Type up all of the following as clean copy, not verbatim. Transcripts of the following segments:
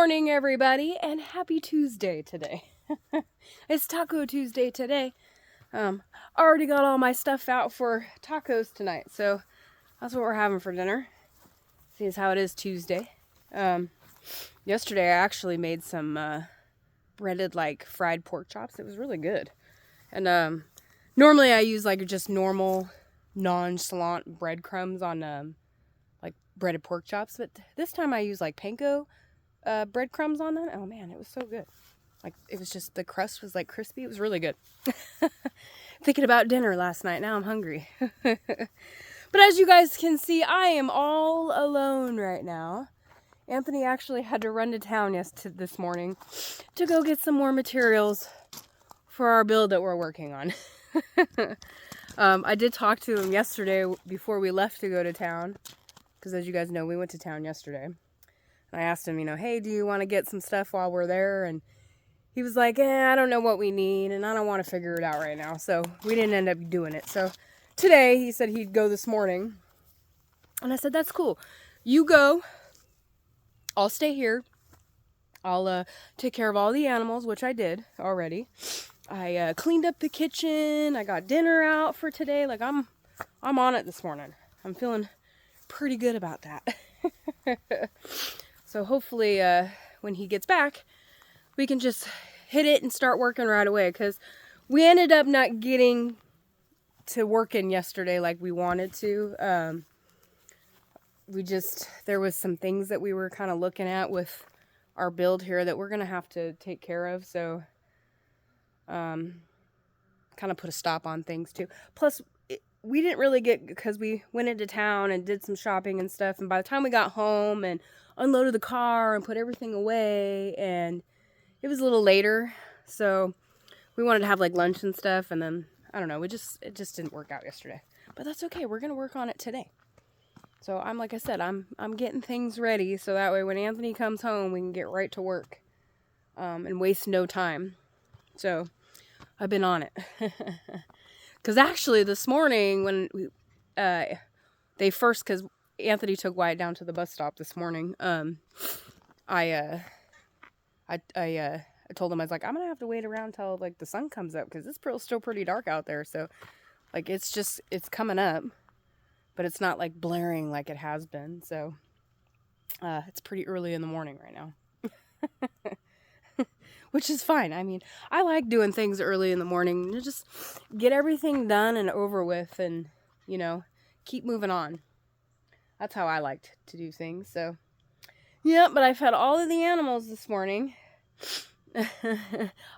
morning, everybody, and happy Tuesday today. It's Taco Tuesday today. I already got all my stuff out for tacos tonight, so that's what we're having for dinner. See as how it is Tuesday. Yesterday I actually made some breaded like fried pork chops. It was really good. And normally I use like just normal nonchalant breadcrumbs on like breaded pork chops, but this time I used like panko breadcrumbs on that. Oh man, it was so good. Like it was just, the crust was like crispy. It was really good. Thinking about dinner last night. Now I'm hungry. But as you guys can see, I am all alone right now. Anthony actually had to run to town this morning to go get some more materials for our build that we're working on. I did talk to him yesterday before we left to go to town, because as you guys know, we went to town yesterday. And I asked him, hey, do you want to get some stuff while we're there? And he was like, I don't know what we need, and I don't want to figure it out right now. So we didn't end up doing it. So today he said he'd go this morning. And I said, that's cool. You go. I'll stay here. I'll take care of all the animals, which I did already. I cleaned up the kitchen. I got dinner out for today. Like I'm on it this morning. I'm feeling pretty good about that. So hopefully when he gets back, we can just hit it and start working right away. Because we ended up not getting to working yesterday like we wanted to. There was some things that we were kind of looking at with our build here that we're going to have to take care of. So, kind of put a stop on things too. Plus, we didn't really because we went into town and did some shopping and stuff. And by the time we got home and unloaded the car and put everything away, and it was a little later. So we wanted to have like lunch and stuff. And then, I don't know, it just didn't work out yesterday. But that's okay. We're going to work on it today. So like I said, I'm getting things ready so that way when Anthony comes home, we can get right to work and waste no time. So I've been on it. Because actually this morning when because Anthony took Wyatt down to the bus stop this morning, I told him, I was like, I'm going to have to wait around till like the sun comes up because it's still pretty dark out there. So like it's coming up. But it's not like blaring like it has been. So it's pretty early in the morning right now. Which is fine. I mean, I like doing things early in the morning. You just get everything done and over with and, keep moving on. That's how I like to do things. So, yeah, but I fed all of the animals this morning.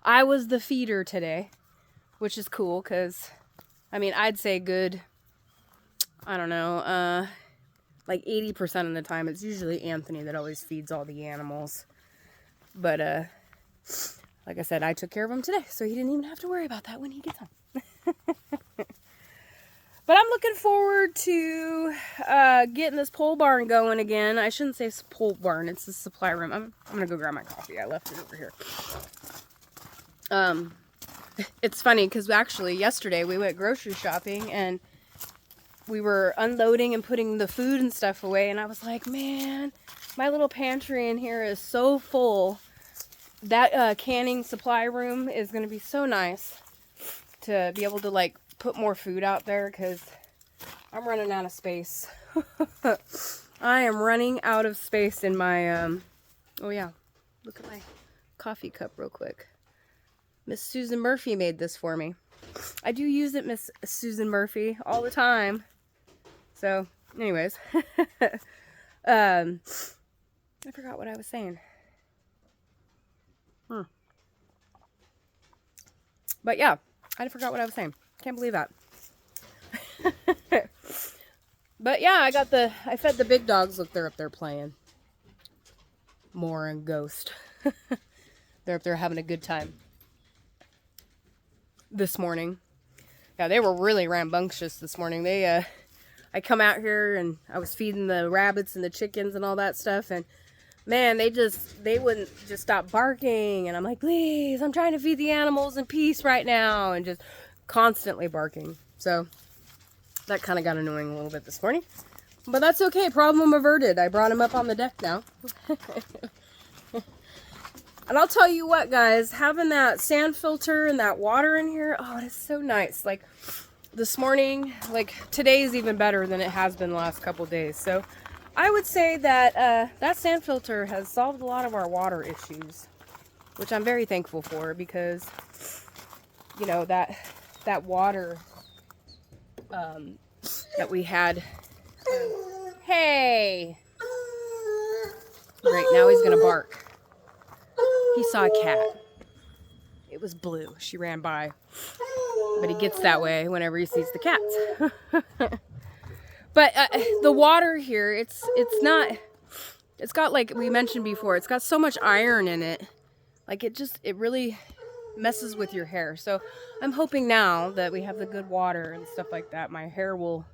I was the feeder today, which is cool because, I'd say good... I don't know, like 80% of the time, it's usually Anthony that always feeds all the animals. But, like I said, I took care of him today, so he didn't even have to worry about that when he gets home. But I'm looking forward to getting this pole barn going again. I shouldn't say pole barn, it's the supply room. I'm going to go grab my coffee. I left it over here. It's funny, because actually yesterday we went grocery shopping, and we were unloading and putting the food and stuff away, and I was like, man, my little pantry in here is so full. That canning supply room is going to be so nice to be able to, like, put more food out there, because I'm running out of space. I am running out of space in my, oh yeah, look at my coffee cup real quick. Miss Susan Murphy made this for me. I do use it, Miss Susan Murphy, all the time. So, anyways, I forgot what I was saying. But yeah, I forgot what I was saying. Can't believe that. But yeah, I fed the big dogs. Look, they're up there playing. Moore and Ghost. They're up there having a good time. This morning. Yeah, they were really rambunctious this morning. I come out here and I was feeding the rabbits and the chickens and all that stuff, and man, they wouldn't just stop barking, and I'm like, please, I'm trying to feed the animals in peace right now, and just constantly barking. So that kind of got annoying a little bit this morning, but that's okay. Problem averted. I brought him up on the deck now. And I'll tell you what, guys, having that sand filter and that water in here, oh, it is so nice. Like this morning, like today's even better than it has been the last couple days. So I would say that that sand filter has solved a lot of our water issues, which I'm very thankful for, because, you know, that water that we had. Hey! Great, now he's gonna bark. He saw a cat. It was Blue. She ran by. But he gets that way whenever he sees the cats. But the water here, it's got, like we mentioned before, it's got so much iron in it. Like it really messes with your hair. So I'm hoping now that we have the good water and stuff like that, my hair will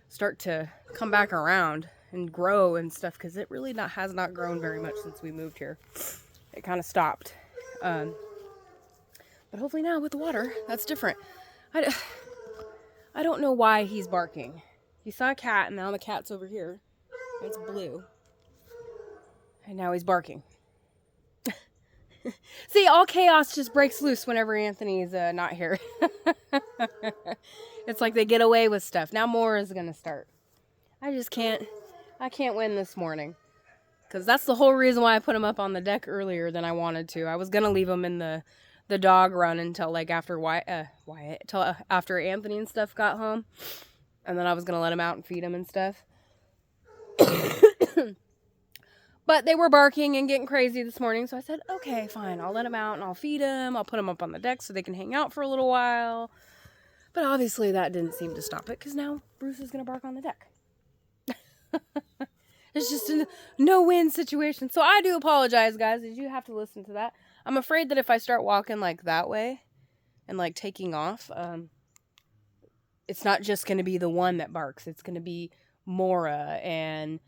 start to come back around and grow and stuff, because it really has not grown very much since we moved here. It kind of stopped. But hopefully now with the water, that's different. I don't know why he's barking. He saw a cat, and now the cat's over here. It's Blue. And now he's barking. See, all chaos just breaks loose whenever Anthony's not here. It's like they get away with stuff. Now more is going to start. I can't win this morning. Because that's the whole reason why I put him up on the deck earlier than I wanted to. I was going to leave him in the dog run until like after till after Anthony and stuff got home. And then I was going to let him out and feed him and stuff. But they were barking and getting crazy this morning. So I said, okay, fine. I'll let him out and I'll feed him. I'll put him up on the deck so they can hang out for a little while. But obviously that didn't seem to stop it, because now Bruce is going to bark on the deck. It's just a no-win situation. So I do apologize, guys, as you have to listen to that. I'm afraid that if I start walking like that way and like taking off, it's not just going to be the one that barks. It's going to be Mora and,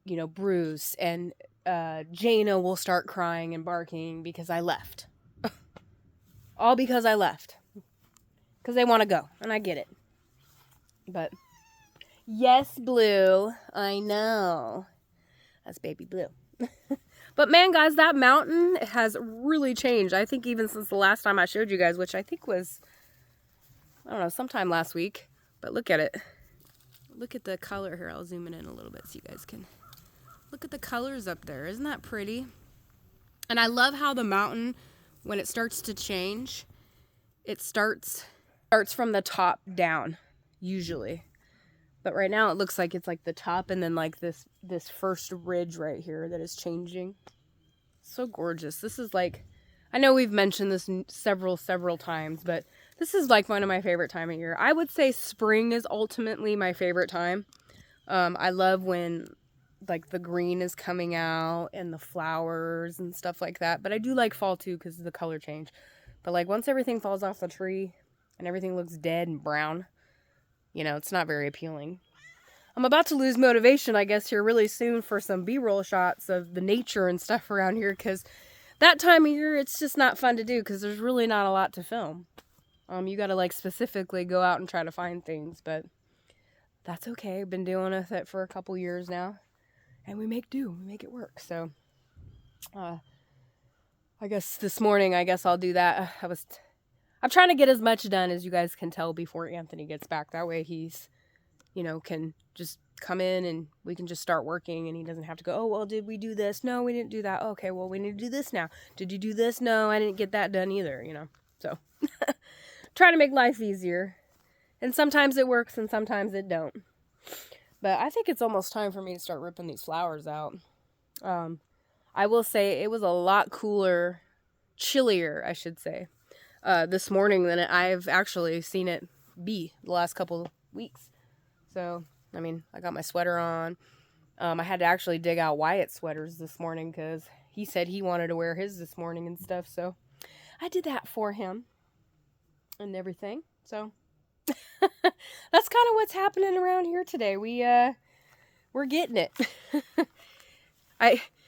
you know, Bruce, and Jaina will start crying and barking because I left. All because I left. Because they want to go, and I get it. But yes, Blue, I know. That's baby Blue. But man, guys, that mountain has really changed. I think even since the last time I showed you guys, which I think was, I don't know, sometime last week. But look at it. Look at the color here. I'll zoom it in a little bit so you guys can look at the colors up there. Isn't that pretty? And I love how the mountain, when it starts to change, it starts from the top down, usually. But right now it looks like it's like the top and then like this first ridge right here that is changing. So gorgeous. This is like, I know we've mentioned this several times, but this is like one of my favorite time of year. I would say spring is ultimately my favorite time. I love when like the green is coming out and the flowers and stuff like that. But I do like fall too because of the color change. But like once everything falls off the tree and everything looks dead and brown, you know, it's not very appealing. I'm about to lose motivation, I guess, here really soon for some B-roll shots of the nature and stuff around here, because that time of year, it's just not fun to do because there's really not a lot to film. You got to like specifically go out and try to find things, but that's okay. I've been dealing with it for a couple years now, and we make do. We make it work. So, I guess this morning, I'll do that. I'm trying to get as much done as you guys can tell before Anthony gets back. That way he's, you know, can just come in and we can just start working and he doesn't have to go, oh, well, did we do this? No, we didn't do that. Okay, well, we need to do this now. Did you do this? No, I didn't get that done either, you know. So, try to make life easier. And sometimes it works and sometimes it don't. But I think it's almost time for me to start ripping these flowers out. I will say it was a lot cooler, chillier, I should say, this morning than I've actually seen it be the last couple weeks. So, I mean, I got my sweater on. I had to actually dig out Wyatt's sweaters this morning because he said he wanted to wear his this morning and stuff. So, I did that for him and everything. So, that's kind of what's happening around here today. We're getting it.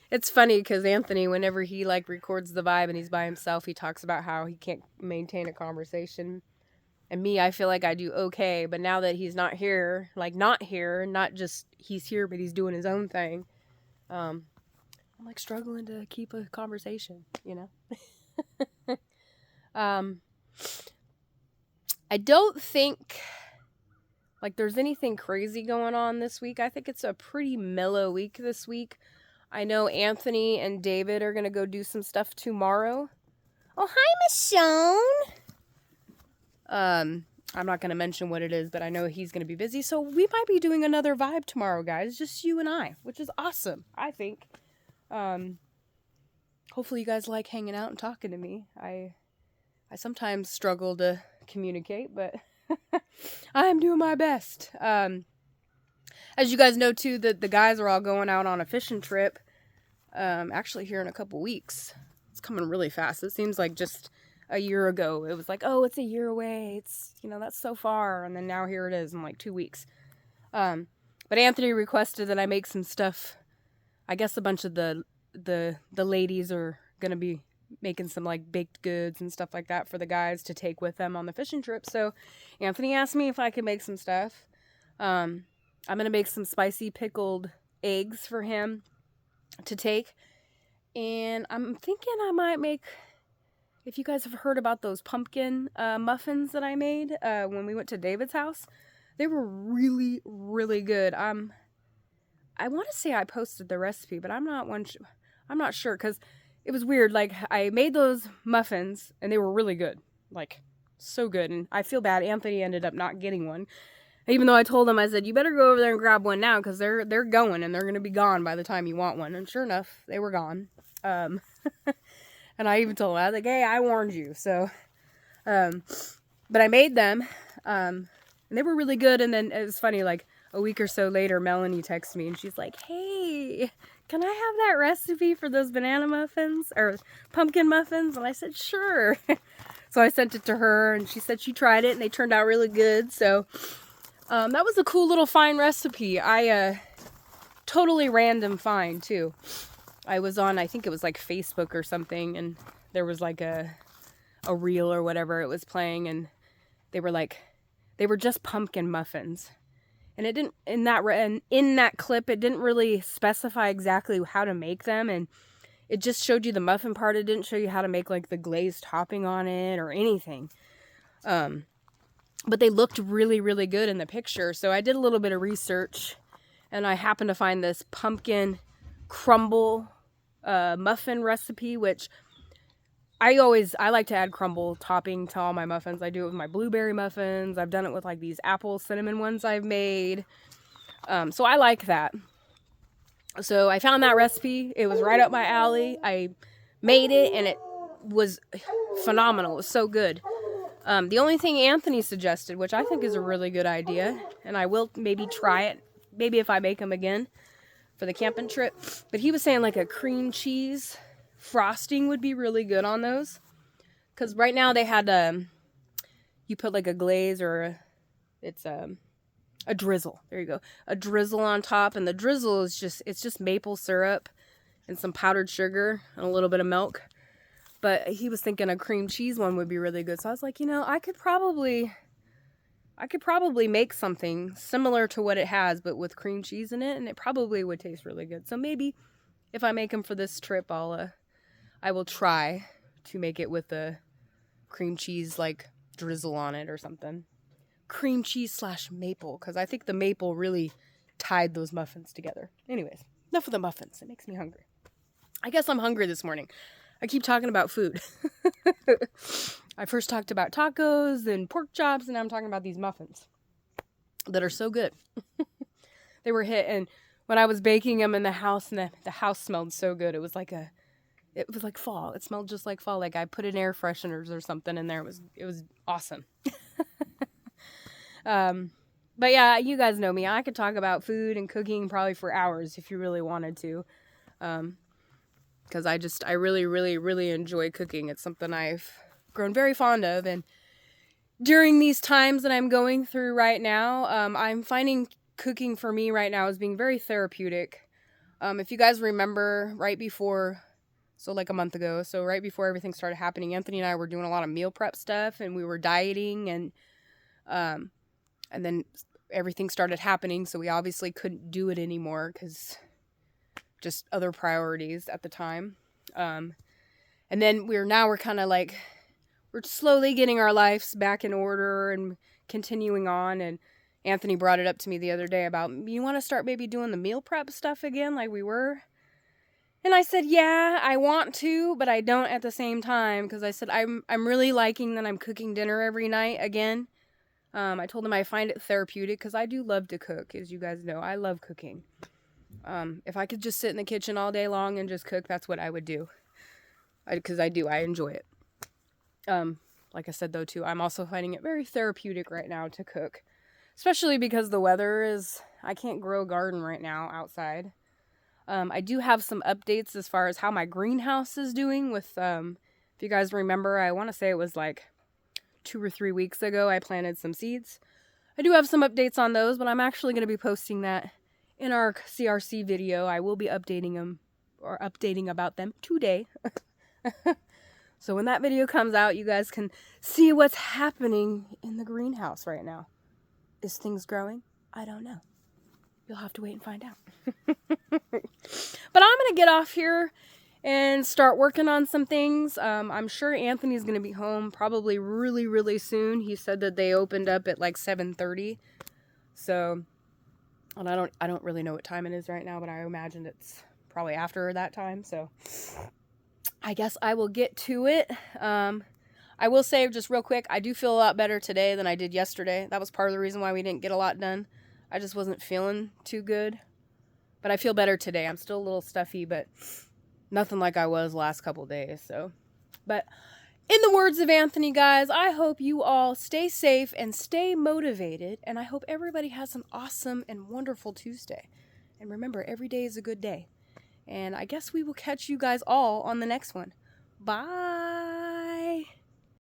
It's funny because Anthony, whenever he like records the vibe and he's by himself, he talks about how he can't maintain a conversation. And me, I feel like I do okay. But now that he's not here, not just he's here, but he's doing his own thing. I'm like struggling to keep a conversation, you know? I don't think like there's anything crazy going on this week. I think it's a pretty mellow week this week. I know Anthony and David are going to go do some stuff tomorrow. Oh, hi, Michonne. I'm not going to mention what it is, but I know he's going to be busy. So we might be doing another vibe tomorrow, guys. Just you and I, which is awesome, I think. Hopefully you guys like hanging out and talking to me. I sometimes struggle to communicate, but I'm doing my best. As you guys know, too, the guys are all going out on a fishing trip, actually here in a couple weeks. It's coming really fast. It seems like just a year ago, it was like, oh, it's a year away. It's, you know, that's so far. And then now here it is in like 2 weeks. But Anthony requested that I make some stuff. I guess a bunch of the ladies are going to be making some like baked goods and stuff like that for the guys to take with them on the fishing trip. So Anthony asked me if I could make some stuff. I'm going to make some spicy pickled eggs for him to take. And I'm thinking I might make, if you guys have heard about those pumpkin muffins that I made when we went to David's house, they were really, really good. I want to say I posted the recipe, but I'm not sure because it was weird. Like, I made those muffins and they were really good, like so good. And I feel bad. Anthony ended up not getting one, even though I told him, I said, you better go over there and grab one now because they're going and they're going to be gone by the time you want one. And sure enough, they were gone. And I even told him, I was like, hey, I warned you. So, but I made them, and they were really good. And then it was funny, like a week or so later, Melanie texted me and she's like, hey, can I have that recipe for those banana muffins or pumpkin muffins? And I said, sure. So I sent it to her and she said she tried it and they turned out really good. So, that was a cool little find recipe. Totally random find too. I was on, I think it was like Facebook or something, and there was like a reel or whatever it was playing, and they were just pumpkin muffins. And it didn't, in that clip, it didn't really specify exactly how to make them, and it just showed you the muffin part. It didn't show you how to make like the glazed topping on it or anything. But they looked really, really good in the picture. So I did a little bit of research, and I happened to find this pumpkin crumble muffin recipe, which I like to add crumble topping to all my muffins. I do it with my blueberry muffins. I've done it with like these apple cinnamon ones I've made. So I like that. So I found that recipe. It was right up my alley. I made it and it was phenomenal. It was so good. The only thing Anthony suggested, which I think is a really good idea, and I will maybe try it, maybe if I make them again for the camping trip, but he was saying like a cream cheese frosting would be really good on those, because right now they had you put like a glaze or a drizzle, there you go, a drizzle on top, and the drizzle is just maple syrup and some powdered sugar and a little bit of milk. But he was thinking a cream cheese one would be really good, so I was like, you know, I could probably make something similar to what it has, but with cream cheese in it, and it probably would taste really good. So maybe if I make them for this trip, I will try to make it with a cream cheese, like drizzle on it or something. Cream cheese / maple, because I think the maple really tied those muffins together. Anyways, enough of the muffins. It makes me hungry. I guess I'm hungry this morning. I keep talking about food. I first talked about tacos and pork chops, and now I'm talking about these muffins that are so good. They were hit, and when I was baking them in the house, and the house smelled so good. It was like fall. It smelled just like fall. Like I put in air fresheners or something in there. It was awesome. But yeah, you guys know me. I could talk about food and cooking probably for hours if you really wanted to. Because I really, really, really enjoy cooking. It's something I've grown very fond of. And during these times that I'm going through right now, I'm finding cooking for me right now is being very therapeutic. If you guys remember right before, so like a month ago, so right before everything started happening, Anthony and I were doing a lot of meal prep stuff, and we were dieting, and then everything started happening. So we obviously couldn't do it anymore because just other priorities at the time. And then we're kind of like, we're slowly getting our lives back in order and continuing on. And Anthony brought it up to me the other day about, you want to start maybe doing the meal prep stuff again like we were? And I said, yeah, I want to, but I don't at the same time, because I said I'm really liking that I'm cooking dinner every night again. I told him I find it therapeutic, because I do love to cook, as you guys know. I love cooking. If I could just sit in the kitchen all day long and just cook, that's what I would do. Because I enjoy it. Like I said, though, too, I'm also finding it very therapeutic right now to cook. Especially because the weather is, I can't grow a garden right now outside. I do have some updates as far as how my greenhouse is doing with, if you guys remember, I want to say it was like 2 or 3 weeks ago, I planted some seeds. I do have some updates on those, but I'm actually going to be posting that in our CRC video. I will be updating about them today. So when that video comes out, you guys can see what's happening in the greenhouse right now. Is things growing? I don't know. You'll have to wait and find out. But I'm going to get off here and start working on some things. I'm sure Anthony's going to be home probably really, really soon. He said that they opened up at like 7:30. So, and I don't really know what time it is right now, but I imagine it's probably after that time. So, I guess I will get to it. I will say just real quick, I do feel a lot better today than I did yesterday. That was part of the reason why we didn't get a lot done. I just wasn't feeling too good. But I feel better today. I'm still a little stuffy, but nothing like I was last couple days. So, but in the words of Anthony, guys, I hope you all stay safe and stay motivated. And I hope everybody has an awesome and wonderful Tuesday. And remember, every day is a good day. And I guess we will catch you guys all on the next one. Bye.